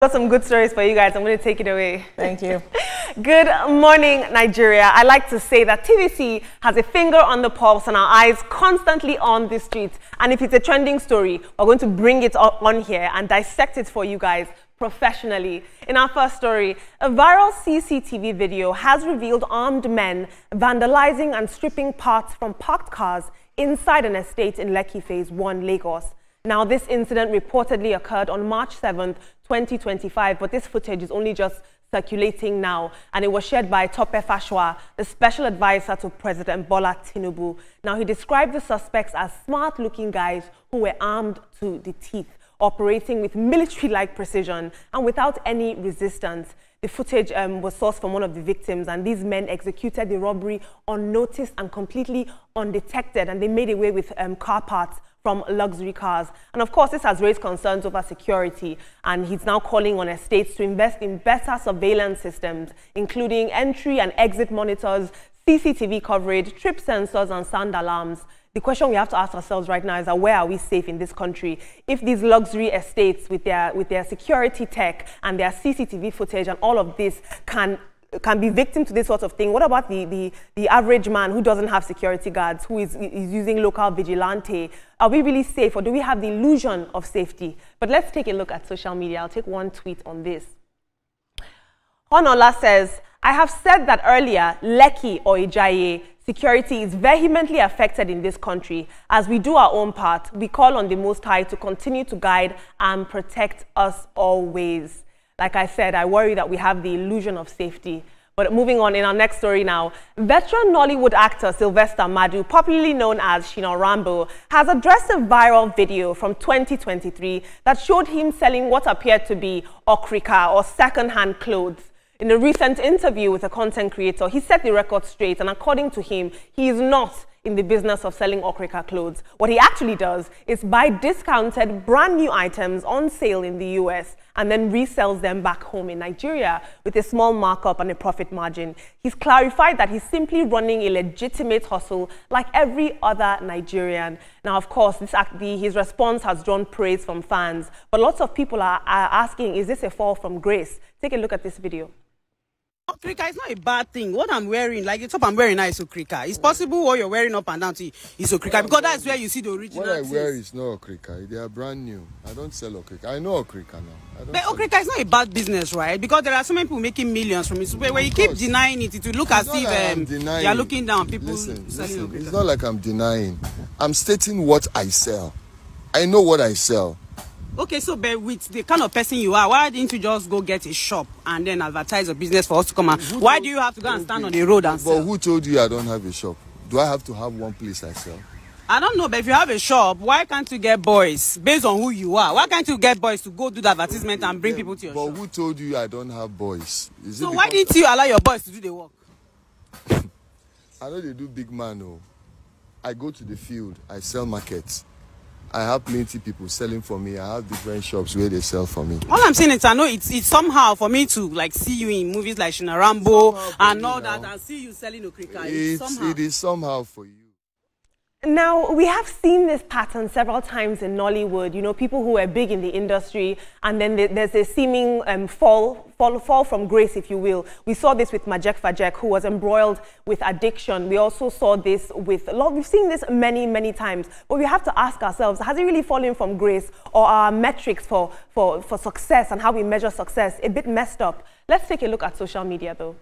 Got some good stories for you guys. I'm going to take it away. Thank you. Good morning, Nigeria. I like to say that TVC has a finger on the pulse and our eyes constantly on the streets. And if it's a trending story, we're going to bring it on here and dissect it for you guys professionally. In our first story, a viral CCTV video has revealed armed men vandalizing and stripping parts from parked cars inside an estate in Lekki Phase 1, Lagos. Now, this incident reportedly occurred on March 7th, 2025, but this footage is only just circulating now, and it was shared by Tope Fashwa, the special advisor to President Bola Tinubu. Now, he described the suspects as smart-looking guys who were armed to the teeth, operating with military-like precision and without any resistance. The footage was sourced from one of the victims, and these men executed the robbery unnoticed and completely undetected, and they made away with car parts from luxury cars. And of course, this has raised concerns over security, and he's now calling on estates to invest in better surveillance systems, including entry and exit monitors, CCTV coverage, trip sensors, and sound alarms. The question we have to ask ourselves right now is where are we safe in this country? If these luxury estates with their security tech and their CCTV footage and all of this can be victim to this sort of thing, what about the average man who doesn't have security guards, who is using local vigilante? Are we really safe, or do we have the illusion of safety? But let's take a look at social media. I'll take one tweet on this. Honola says, I have said that earlier, Lekki or Ijaye, security is vehemently affected in this country. As we do our own part, we call on the Most High to continue to guide and protect us always. Like I said, I worry that we have the illusion of safety. But moving on, in our next story now, veteran Nollywood actor Sylvester Madu, popularly known as Shina Rambo, has addressed a viral video from 2023 that showed him selling what appeared to be okrika, or second-hand clothes. In a recent interview with a content creator, he set the record straight, and according to him, he is not in the business of selling okrika clothes. What he actually does is buy discounted brand new items on sale in the US and then resells them back home in Nigeria with a small markup and a profit margin. He's clarified that he's simply running a legitimate hustle like every other Nigerian. Now, of course, his response has drawn praise from fans, but lots of people are asking, is this a fall from grace? Take a look at this video. Okrika is not a bad thing. What I'm wearing, like the top I'm wearing now, is okrika. It's possible what you're wearing up and down to is okrika, because that's where you see the original. What I wear is not okrika. They are brand new. I don't sell okrika. I know okrika now. But okrika is not a bad business, right? Because there are so many people making millions from it. When you keep denying it, it will look as if you're looking down on people selling okrika. It's not like I'm denying. I'm stating what I sell. I know what I sell. Okay, so but with the kind of person you are, why didn't you just go get a shop and then advertise a business for us to come and why do you have to go and stand on the road and sell? But who told you I don't have a shop? Do I have to have one place I sell? I don't know, but if you have a shop, why can't you get boys based on who you are? Why can't you get boys to go do the advertisement and bring people to your shop? But who told you I don't have boys? So why didn't you allow your boys to do the work? I know they do big man. Oh. I go to the field. I sell markets. I have plenty people selling for me. I have different shops where they sell for me. All I'm saying is I know it's somehow for me to like see you in movies like Shina Rambo and all that and see you selling okrika. It is somehow for you. Now, we have seen this pattern several times in Nollywood, you know, people who are big in the industry, and then there's a seeming fall from grace, if you will. We saw this with Majek Fajek, who was embroiled with addiction. We also saw this with we've seen this many, many times. But we have to ask ourselves, has it really fallen from grace, or are our metrics for success and how we measure success a bit messed up? Let's take a look at social media, though.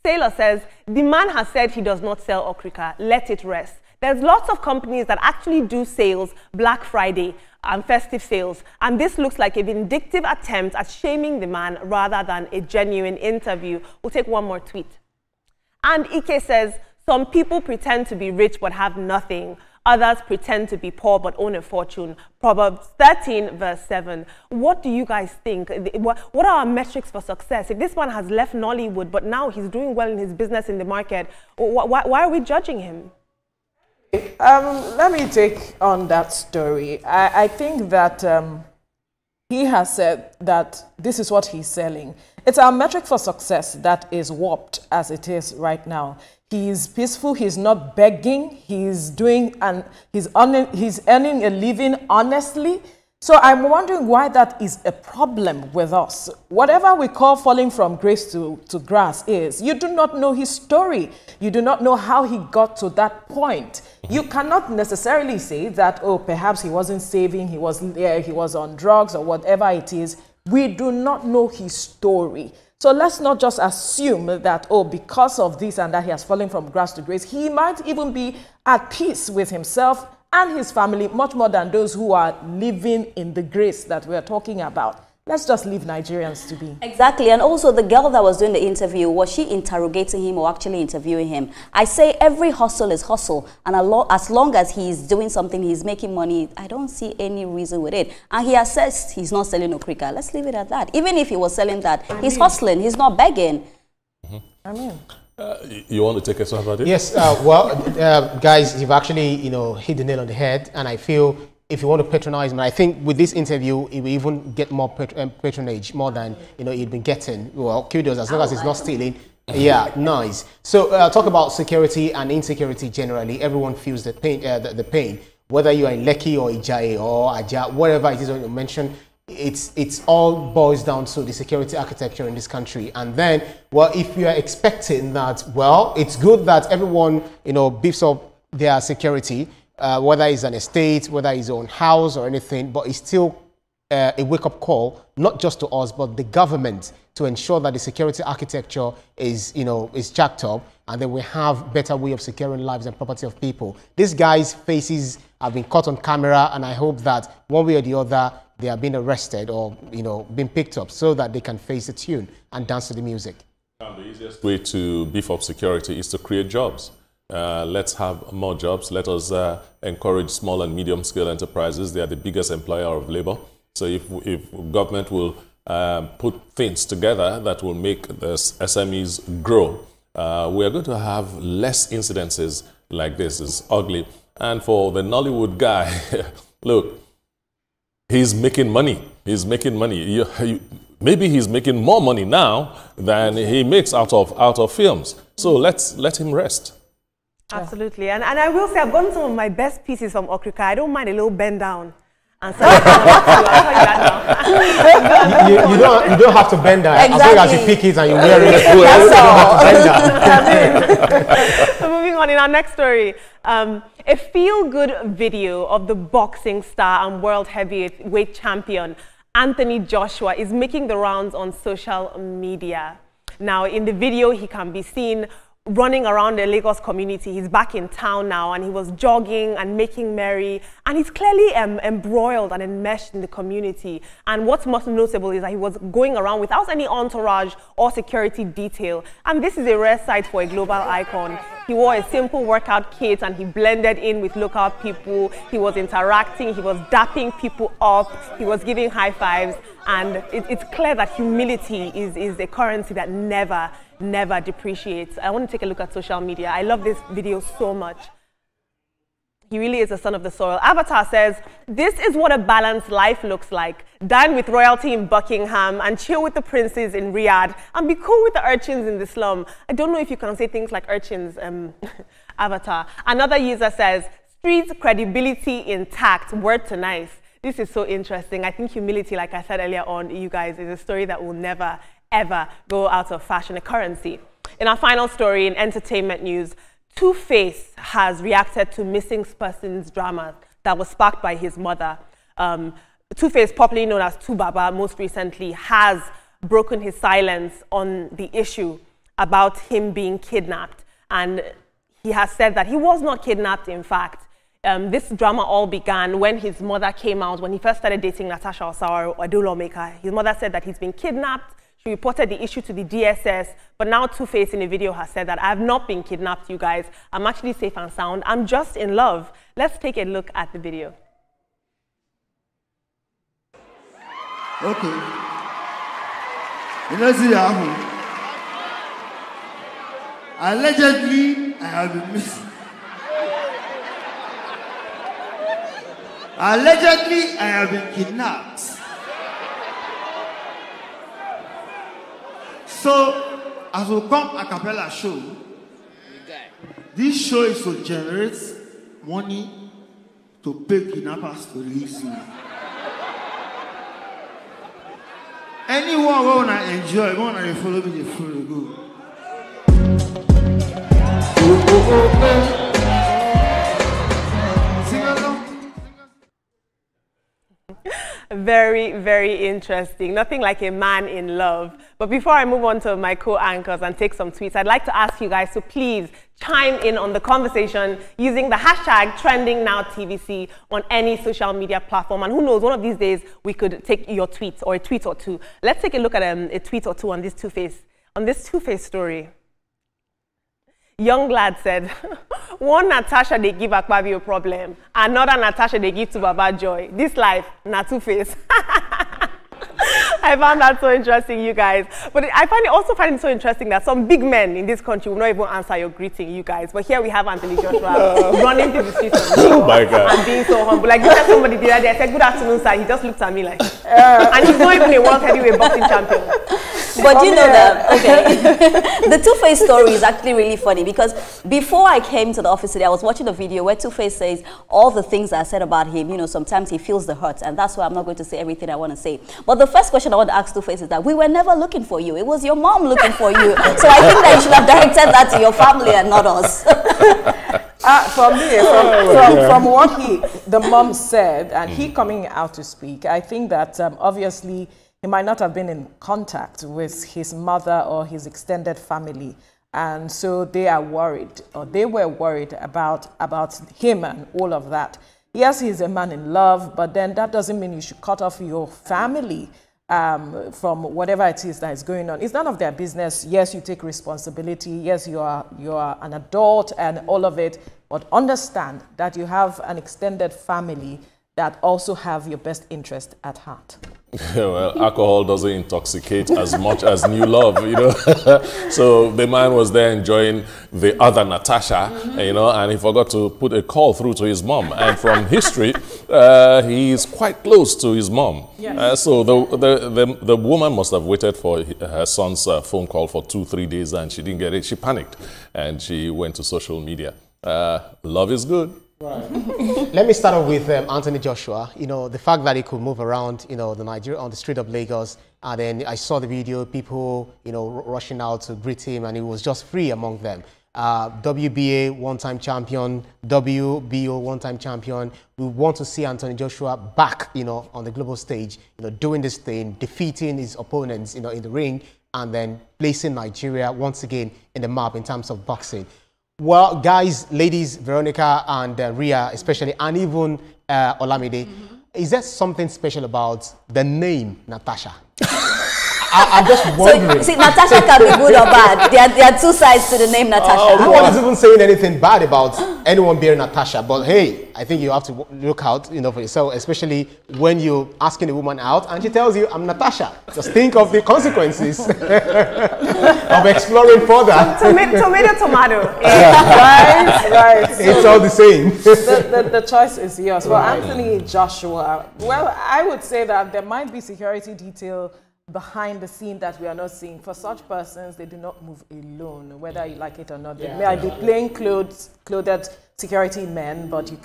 Sailor says, the man has said he does not sell okrika. Let it rest. There's lots of companies that actually do sales, Black Friday and festive sales, and this looks like a vindictive attempt at shaming the man rather than a genuine interview. We'll take one more tweet. And Ike says, some people pretend to be rich but have nothing. Others pretend to be poor but own a fortune. Proverbs 13 verse 7. What do you guys think? What are our metrics for success? If this one has left Nollywood but now he's doing well in his business in the market, why are we judging him? Let me take on that story. I think that he has said that this is what he's selling. It's our metric for success that is warped as it is right now. He's peaceful, he's not begging, he's doing and he's earning a living honestly. So I'm wondering why that is a problem with us. Whatever we call falling from grace to grass is, you do not know his story. You do not know how he got to that point. You cannot necessarily say that, oh, perhaps he wasn't saving, he was on drugs or whatever it is. We do not know his story. So let's not just assume that, oh, because of this and that he has fallen from grace to grace. He might even be at peace with himself and his family, much more than those who are living in the grace that we are talking about. Let's just leave Nigerians to be. Exactly. And also the girl that was doing the interview, was she interrogating him or actually interviewing him? I say every hustle is hustle. And as long as he's doing something, he's making money, I don't see any reason with it. And he has said he's not selling okrika. Let's leave it at that. Even if he was selling that, he's hustling. He's not begging. I mean... you want to take a swap at it? Yes, guys, you've actually, hit the nail on the head, and I feel if you want to patronize him, I think with this interview, he will even get more patronage, more than, he'd been getting. Well, kudos, as long as he's not stealing. Yeah, nice. So talk about security and insecurity generally. Everyone feels the pain, the pain, whether you are in Lekki or Ijaye or Aja, whatever it is you mentioned. It's all boils down to the security architecture in this country. And then, well, if you are expecting that, well, it's good that everyone, beefs up their security, whether it's an estate, whether it's own house or anything, but it's still a wake-up call, not just to us, but the government, to ensure that the security architecture is jacked up, and then we have better way of securing lives and property of people. These guys' faces have been caught on camera, and I hope that one way or the other, they are being arrested or, being picked up so that they can face the tune and dance to the music. And the easiest way to beef up security is to create jobs. Let's have more jobs. Let us encourage small and medium scale enterprises. They are the biggest employer of labor. So if government will put things together that will make the SMEs grow, we are going to have less incidences like this. It's ugly. And for the Nollywood guy, look, he's making money. He's making money. Maybe he's making more money now than he makes out of films. So let him rest. Absolutely. And I will say I've gotten some of my best pieces from Okrika. I don't mind a little bend down. And so I'll tell you that now. you don't have to bend down. Exactly. As long as you pick it and you wear it, you don't have to bend down. So moving on in our next story. A feel-good video of the boxing star and world heavyweight champion Anthony Joshua is making the rounds on social media. Now, in the video, he can be seen running around the Lagos community. He's back in town now, and he was jogging and making merry, and he's clearly embroiled and enmeshed in the community. And what's most notable is that he was going around without any entourage or security detail, and this is a rare sight for a global icon. He wore a simple workout kit and he blended in with local people. He was interacting, he was dapping people up, he was giving high fives, and it's clear that humility is a currency that never depreciates. I want to take a look at social media. I love this video so much. He really is a son of the soil. Avatar says, "This is what a balanced life looks like. Dine with royalty in Buckingham and chill with the princes in Riyadh and be cool with the urchins in the slum." I don't know if you can say things like urchins, Avatar. Another user says, "Street credibility intact, word to nice." This is so interesting. I think humility, like I said earlier on, you guys, is a story that will never, ever go out of fashion, a currency. In our final story, in entertainment news, Two-Face has reacted to missing persons drama that was sparked by his mother. Two-Face, popularly known as Tubaba, most recently has broken his silence on the issue about him being kidnapped. And he has said that he was not kidnapped, in fact. This drama all began when his mother came out, when he first started dating Natasha Osawa, a lawmaker. His mother said that he's been kidnapped. She reported the issue to the DSS, but now Two-Face in a video has said that I have not been kidnapped, you guys. I'm actually safe and sound. I'm just in love. Let's take a look at the video. Okay. You know, see, allegedly, I have been missing. Allegedly, I have been kidnapped. So, as we come a cappella show, this show is to generate money to pay kidnappers to release me. anyone who wanna enjoy, wanna follow me, they follow go. Sing along. Very, very interesting. Nothing like a man in love. But before I move on to my co-anchors and take some tweets, I'd like to ask you guys to please chime in on the conversation using the hashtag TrendingNowTVC on any social media platform. And who knows, one of these days we could take your tweets or a tweet or two. Let's take a look at a tweet or two on this Two-Face story. Young lad said, one Natasha they give Akpabio a problem, another Natasha they give to Baba Joy. This life, na Two-Face. I found that so interesting, you guys. But I also find it so interesting that some big men in this country will not even answer your greeting, you guys. But here we have Anthony Joshua running through the streets of Lagos and being so humble. Like, you had somebody the other day, I said, good afternoon, sir. He just looked at me like, and he's not even a world heavyweight boxing champion. But you know that, okay, the Two-Face story is actually really funny because before I came to the office today, I was watching a video where Two-Face says all the things I said about him, you know, sometimes he feels the hurt, and that's why I'm not going to say everything I want to say. But the first question I want to ask Two-Face is that we were never looking for you. It was your mom looking for you. So I think that you should have directed that to your family and not us. For me, from what the mom said, and he coming out to speak, I think that obviously he might not have been in contact with his mother or his extended family. And so they are worried, or they were worried about him and all of that. Yes, he's a man in love, but then that doesn't mean you should cut off your family from whatever it is that is going on. It's none of their business. Yes, you take responsibility. Yes, you are an adult and all of it, but understand that you have an extended family that also have your best interest at heart. Well, alcohol doesn't intoxicate as much as new love, you know. So the man was there enjoying the other Natasha, you know, and he forgot to put a call through to his mom. And from history, he is quite close to his mom. Yes. So the woman must have waited for her son's phone call for 2-3 days, and she didn't get it. She panicked, and she went to social media. Love is good. Right. Let me start off with Anthony Joshua. You know, the fact that he could move around, you know, on the street of Lagos, and then I saw the video, people, you know, rushing out to greet him, and he was just free among them. WBA one-time champion, WBO one-time champion. We want to see Anthony Joshua back, you know, on the global stage, you know, doing this thing, defeating his opponents, you know, in the ring, and then placing Nigeria once again in the map in terms of boxing. Well, guys, ladies, Veronica and Ria especially, and even Olamide, is there something special about the name Natasha? I'm just wondering. So, see, Natasha can be good or bad. There are two sides to the name Natasha. No one is even saying anything bad about anyone being Natasha. But hey, I think you have to look out, you know, for yourself, especially when you're asking a woman out and she tells you, I'm Natasha. Just think of the consequences of exploring further. Tomato. Right. It's all the same. The choice is yours. Well, Anthony Joshua, well, I would say that there might be security detail behind the scene that we are not seeing. For such persons, they do not move alone, whether you like it or not. They may be clothed security men, but you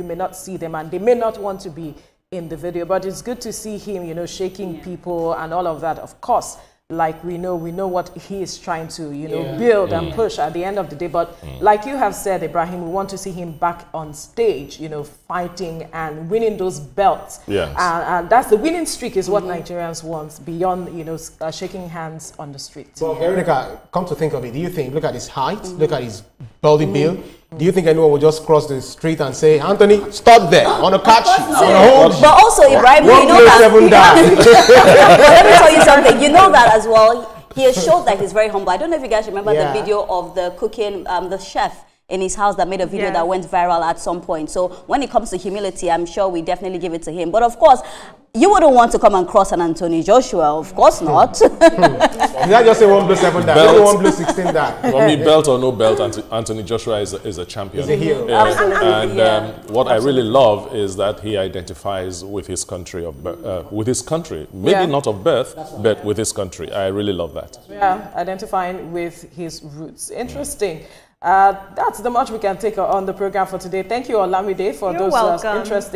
may not see them, and they may not want to be in the video. But it's good to see him, you know, shaking people and all of that. Of course, like we know what he is trying to, you know, build and push at the end of the day. But like you have said, Ibrahim, we want to see him back on stage, you know, fighting and winning those belts. Yes. And that's the winning streak is what Nigerians want, beyond, you know, shaking hands on the street. Well, Veronica, come to think of it, do you think, look at his height, look at his body build, do you think anyone will just cross the street and say, Anthony, stop there, I want to catch you, I want to hold you? But also, Ibrahim, you know that. Let me tell you something, you know that as well. He has showed that he's very humble. I don't know if you guys remember the video of the cooking, the chef in his house that made a video that went viral at some point. So when it comes to humility, I'm sure we definitely give it to him. But of course, you wouldn't want to come and cross an Anthony Joshua, of course not. Did I just say 1 plus 7 that? 1 plus 16 that. For me, belt or no belt, Anthony Joshua is a champion. He's a hero. And what I really love is that he identifies with his country, maybe not of birth, but with his country. I really love that. Yeah, identifying with his roots. Interesting. That's the much we can take on the program for today. Thank you, Olamide, for those interesting